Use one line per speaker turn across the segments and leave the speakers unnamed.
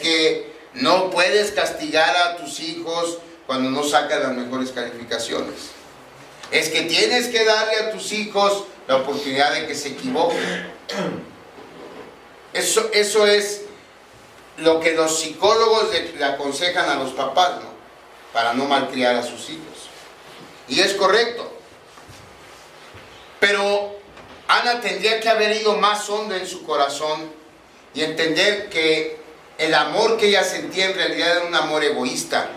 que no puedes castigar a tus hijos cuando no sacan las mejores calificaciones. Es que tienes que darle a tus hijos la oportunidad de que se equivoquen. Eso es lo que los psicólogos le aconsejan a los papás, ¿no? Para no malcriar a sus hijos. Y es correcto. Pero Ana tendría que haber ido más hondo en su corazón y entender que el amor que ella sentía en realidad era un amor egoísta.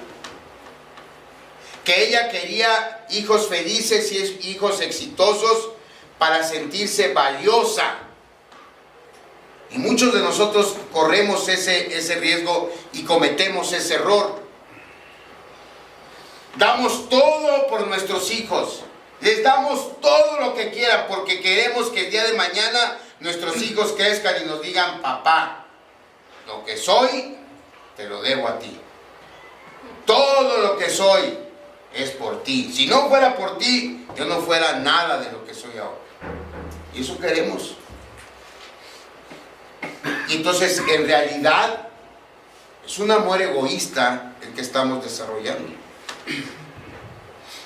Que ella quería hijos felices y hijos exitosos para sentirse valiosa. Y muchos de nosotros corremos ese riesgo y cometemos ese error. Damos todo por nuestros hijos. Les damos todo lo que quieran porque queremos que el día de mañana nuestros hijos crezcan y nos digan: papá, lo que soy te lo debo a ti. Todo lo que soy es por ti. Si no fuera por ti, yo no fuera nada de lo que soy ahora. Y eso queremos. Y entonces, en realidad, es un amor egoísta el que estamos desarrollando.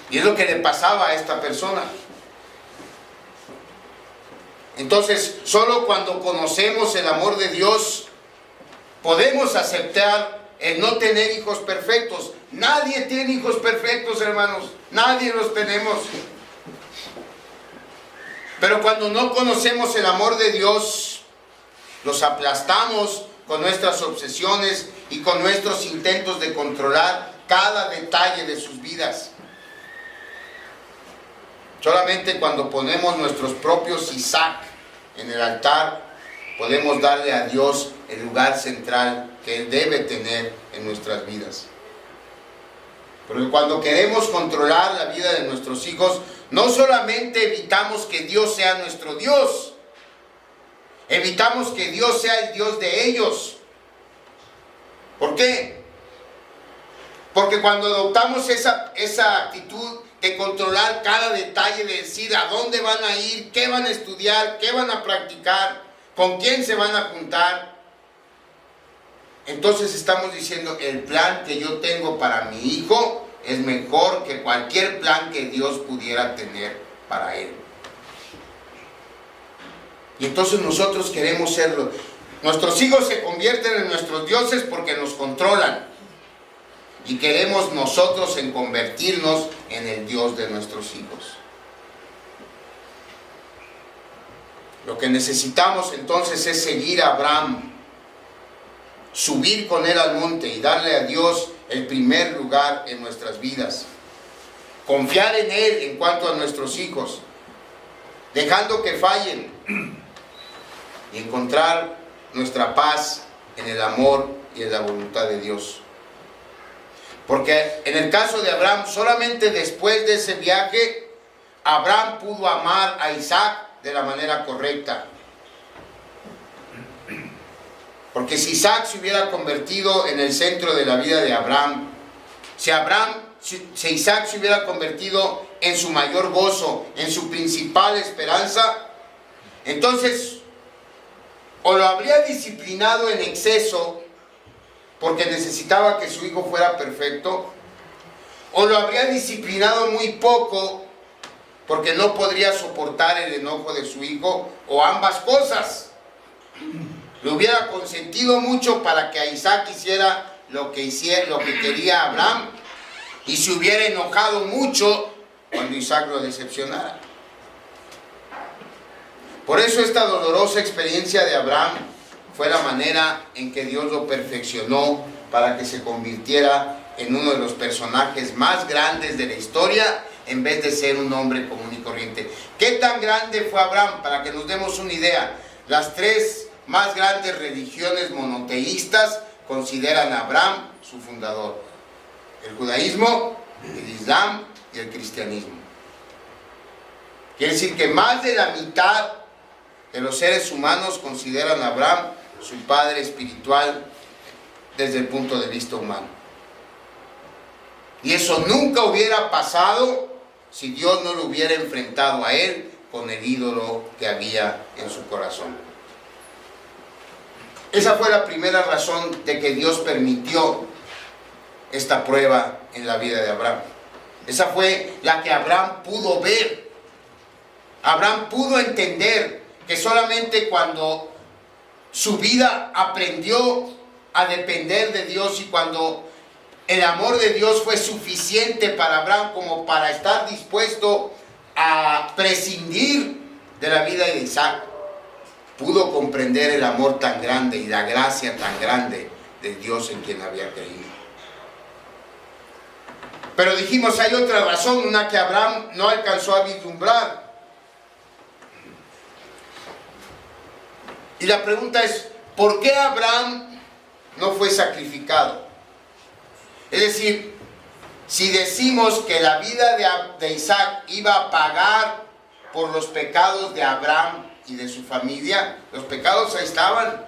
Y es lo que le pasaba a esta persona. Entonces, solo cuando conocemos el amor de Dios, podemos aceptar el no tener hijos perfectos. Nadie tiene hijos perfectos, hermanos. Nadie los tenemos. Pero cuando no conocemos el amor de Dios, los aplastamos con nuestras obsesiones y con nuestros intentos de controlar cada detalle de sus vidas. Solamente cuando ponemos nuestros propios Isaac en el altar, podemos darle a Dios el lugar central que Él debe tener en nuestras vidas. Porque cuando queremos controlar la vida de nuestros hijos, no solamente evitamos que Dios sea nuestro Dios, evitamos que Dios sea el Dios de ellos. ¿Por qué? Porque cuando adoptamos esa actitud de controlar cada detalle, de decir a dónde van a ir, qué van a estudiar, qué van a practicar, con quién se van a juntar, entonces estamos diciendo: el plan que yo tengo para mi hijo es mejor que cualquier plan que Dios pudiera tener para él. Y entonces nosotros queremos serlo. Nuestros hijos se convierten en nuestros dioses porque nos controlan. Y queremos nosotros en convertirnos en el Dios de nuestros hijos. Lo que necesitamos entonces es seguir a Abraham, subir con él al monte y darle a Dios el primer lugar en nuestras vidas. Confiar en Él en cuanto a nuestros hijos, dejando que fallen, y encontrar nuestra paz en el amor y en la voluntad de Dios. Porque en el caso de Abraham, solamente después de ese viaje, Abraham pudo amar a Isaac de la manera correcta. Porque si Isaac se hubiera convertido en el centro de la vida de Abraham, si Isaac se hubiera convertido en su mayor gozo, en su principal esperanza, entonces o lo habría disciplinado en exceso porque necesitaba que su hijo fuera perfecto, o lo habría disciplinado muy poco porque no podría soportar el enojo de su hijo, o ambas cosas. Le hubiera consentido mucho para que a Isaac hiciera lo que quería Abraham, y se hubiera enojado mucho cuando Isaac lo decepcionara. Por eso esta dolorosa experiencia de Abraham fue la manera en que Dios lo perfeccionó para que se convirtiera en uno de los personajes más grandes de la historia, en vez de ser un hombre común y corriente. ¿Qué tan grande fue Abraham? Para que nos demos una idea, las tres más grandes religiones monoteístas consideran a Abraham su fundador: el judaísmo, el islam y el cristianismo. Quiere decir que más de la mitad de los seres humanos consideran a Abraham su padre espiritual desde el punto de vista humano. Y eso nunca hubiera pasado si Dios no lo hubiera enfrentado a él con el ídolo que había en su corazón. Esa fue la primera razón de que Dios permitió esta prueba en la vida de Abraham. Esa fue la que Abraham pudo ver. Abraham pudo entender que solamente cuando su vida aprendió a depender de Dios y cuando el amor de Dios fue suficiente para Abraham como para estar dispuesto a prescindir de la vida de Isaac, pudo comprender el amor tan grande y la gracia tan grande de Dios en quien había creído. Pero dijimos, hay otra razón, una que Abraham no alcanzó a vislumbrar. Y la pregunta es, ¿por qué Abraham no fue sacrificado? Es decir, si decimos que la vida de Isaac iba a pagar por los pecados de Abraham y de su familia, los pecados ahí estaban.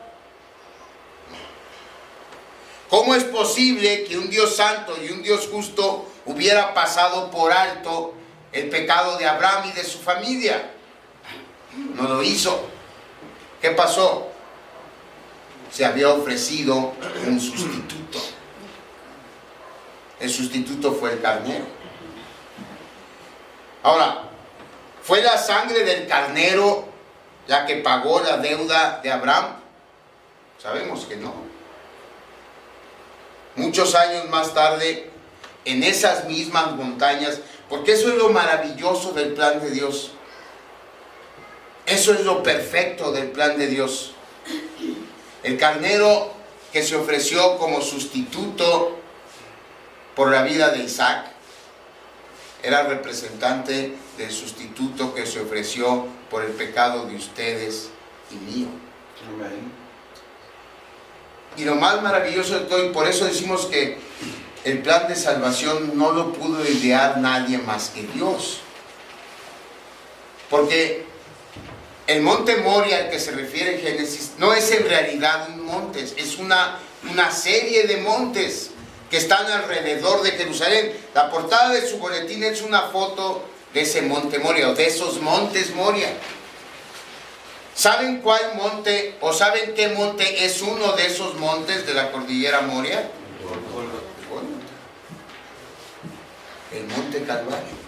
¿Cómo es posible que un Dios santo y un Dios justo hubiera pasado por alto el pecado de Abraham y de su familia? No lo hizo. ¿Qué pasó? Se había ofrecido un sustituto. El sustituto fue el carnero. Ahora, ¿fue la sangre del carnero la que pagó la deuda de Abraham? Sabemos que no. Muchos años más tarde, en esas mismas montañas, porque eso es lo maravilloso del plan de Dios. Eso es lo perfecto del plan de Dios. El carnero que se ofreció como sustituto por la vida de Isaac era representante del sustituto que se ofreció por el pecado de ustedes y mío.
Amén.
Y lo más maravilloso de todo, y por eso decimos que el plan de salvación no lo pudo idear nadie más que Dios. Porque el monte Moria al que se refiere Génesis no es en realidad un monte, es una serie de montes que están alrededor de Jerusalén. La portada de su boletín es una foto de ese monte Moria, o de esos montes Moria. ¿Saben cuál monte, o saben qué monte es uno de esos montes de la cordillera Moria? El monte Calvario.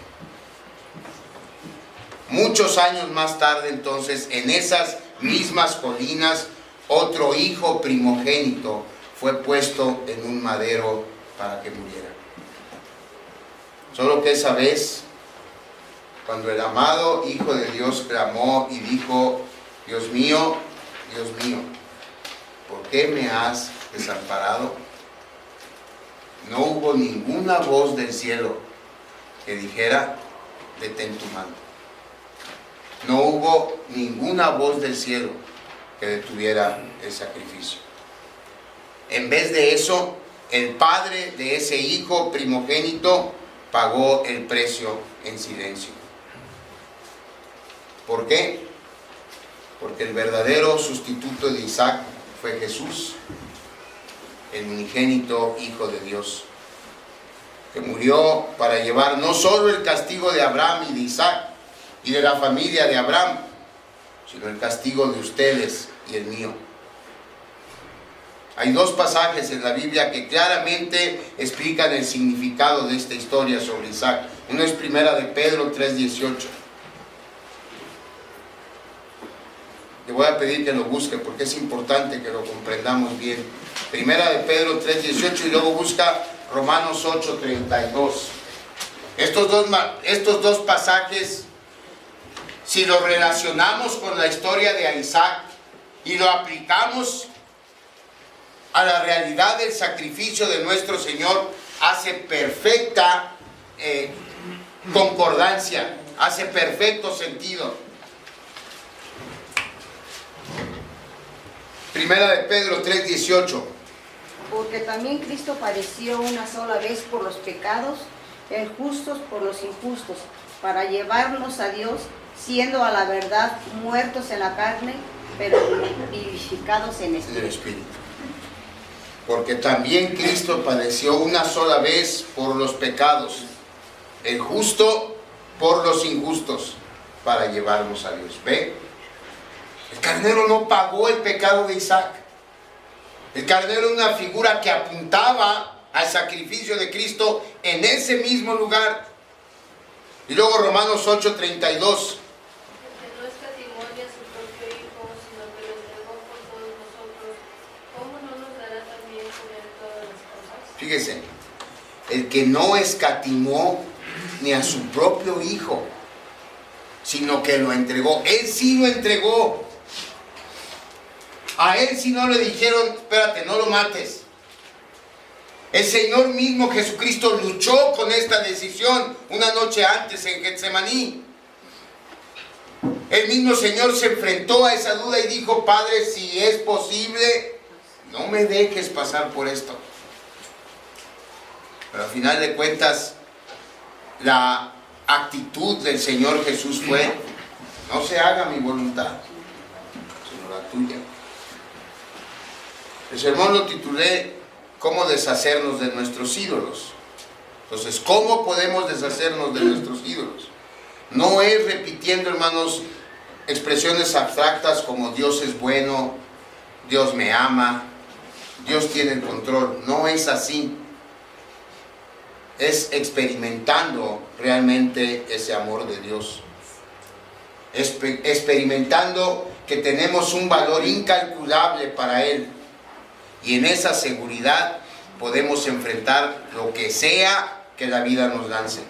Muchos años más tarde, entonces, en esas mismas colinas, otro hijo primogénito fue puesto en un madero para que muriera. Solo que esa vez, cuando el amado Hijo de Dios clamó y dijo: Dios mío, ¿por qué me has desamparado? No hubo ninguna voz del cielo que dijera: detén tu mano. No hubo ninguna voz del cielo que detuviera el sacrificio. En vez de eso, el padre de ese hijo primogénito pagó el precio en silencio. ¿Por qué? Porque el verdadero sustituto de Isaac fue Jesús, el unigénito Hijo de Dios, que murió para llevar no solo el castigo de Abraham y de Isaac y de la familia de Abraham, sino el castigo de ustedes y el mío. Hay dos pasajes en la Biblia que claramente explican el significado de esta historia sobre Isaac. Uno es Primera de Pedro 3:18. Le voy a pedir que lo busque porque es importante que lo comprendamos bien. Primera de Pedro 3:18 y luego busca Romanos 8:32. Estos dos pasajes, si lo relacionamos con la historia de Isaac y lo aplicamos a la realidad del sacrificio de nuestro Señor, hace perfecta concordancia, hace perfecto sentido. Primera de Pedro 3:18.
Porque también Cristo padeció una sola vez por los pecados, el justos por los injustos, para llevarnos a Dios, siendo a la verdad muertos en la carne, pero vivificados en
el Espíritu. Porque también Cristo padeció una sola vez por los pecados, el justo por los injustos, para llevarnos a Dios. ¿Ve? El carnero no pagó el pecado de Isaac. El carnero era una figura que apuntaba al sacrificio de Cristo en ese mismo lugar. Y luego Romanos 8:32. Fíjese, el que no escatimó ni a su propio hijo, sino que lo entregó. Él sí lo entregó. A él sí no le dijeron, espérate, no lo mates. El Señor mismo Jesucristo luchó con esta decisión una noche antes en Getsemaní. El mismo Señor se enfrentó a esa duda y dijo, Padre, si es posible, no me dejes pasar por esto. Pero al final de cuentas, la actitud del Señor Jesús fue, no se haga mi voluntad, sino la tuya. El sermón lo titulé, ¿cómo deshacernos de nuestros ídolos? Entonces, ¿cómo podemos deshacernos de nuestros ídolos? No es repitiendo, hermanos, expresiones abstractas como Dios es bueno, Dios me ama, Dios tiene el control. No es así. Es experimentando realmente ese amor de Dios. Experimentando que tenemos un valor incalculable para Él. Y en esa seguridad podemos enfrentar lo que sea que la vida nos lance.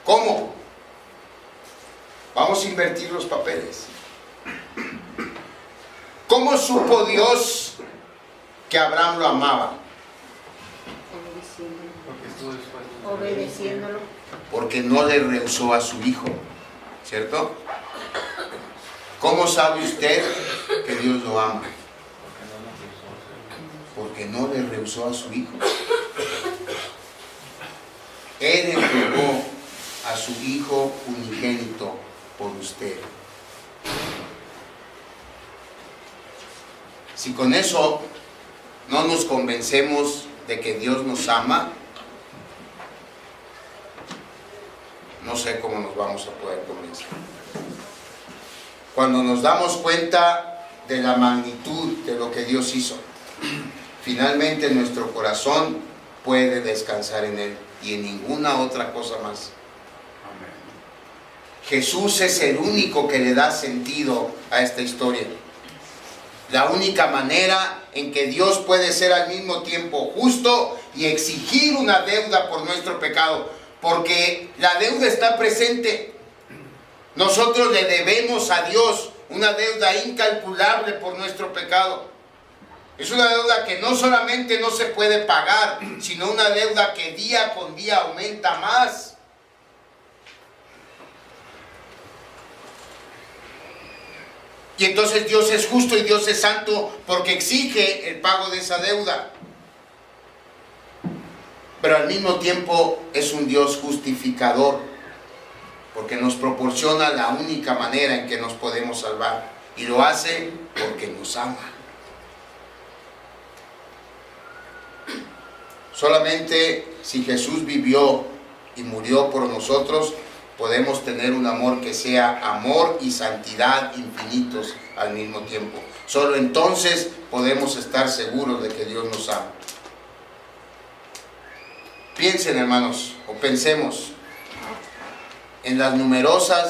¿Cómo? Vamos a invertir los papeles. ¿Cómo supo Dios que Abraham lo amaba?
Obedeciéndolo.
Porque no le rehusó a su hijo, ¿cierto? ¿Cómo sabe usted que Dios lo ama? Porque no le rehusó a su hijo. Él entregó a su hijo unigénito por usted. Si con eso no nos convencemos de que Dios nos ama, no sé cómo nos vamos a poder convencer. Cuando nos damos cuenta de la magnitud de lo que Dios hizo, finalmente nuestro corazón puede descansar en Él y en ninguna otra cosa más. Amén. Jesús es el único que le da sentido a esta historia. La única manera en que Dios puede ser al mismo tiempo justo y exigir una deuda por nuestro pecado, porque la deuda está presente. Nosotros le debemos a Dios una deuda incalculable por nuestro pecado. Es una deuda que no solamente no se puede pagar, sino una deuda que día con día aumenta más. Y entonces Dios es justo y Dios es santo porque exige el pago de esa deuda. Pero al mismo tiempo es un Dios justificador, porque nos proporciona la única manera en que nos podemos salvar. Y lo hace porque nos ama. Solamente si Jesús vivió y murió por nosotros, podemos tener un amor que sea amor y santidad infinitos al mismo tiempo. Solo entonces podemos estar seguros de que Dios nos ama. Piensen, hermanos, o pensemos en las numerosas